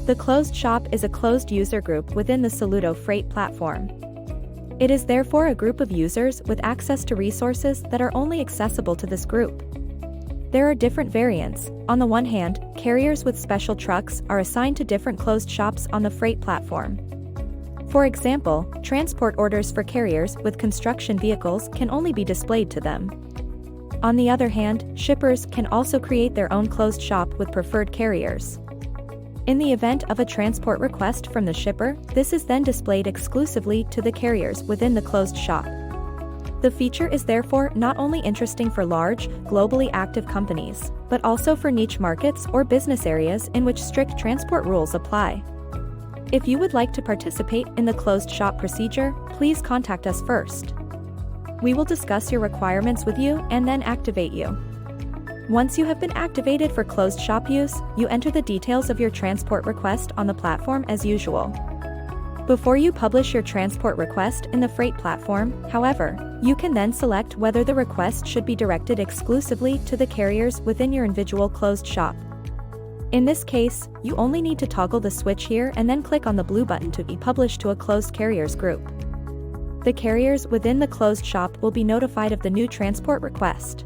The closed shop is a closed user group within the Saloodo freight platform. It is therefore a group of users with access to resources that are only accessible to this group. There are different variants. On the one hand, carriers with special trucks are assigned to different closed shops on the freight platform. For example, transport orders for carriers with construction vehicles can only be displayed to them. On the other hand, shippers can also create their own closed shop with preferred carriers. In the event of a transport request from the shipper, this is then displayed exclusively to the carriers within the closed shop. The feature is therefore not only interesting for large, globally active companies, but also for niche markets or business areas in which strict transport rules apply. If you would like to participate in the closed shop procedure, please contact us first. We will discuss your requirements with you and then activate you. Once you have been activated for closed shop use, you enter the details of your transport request on the platform as usual. Before you publish your transport request in the freight platform, however, you can then select whether the request should be directed exclusively to the carriers within your individual closed shop. In this case, you only need to toggle the switch here and then click on the blue button to be published to a closed carriers group. The carriers within the closed shop will be notified of the new transport request.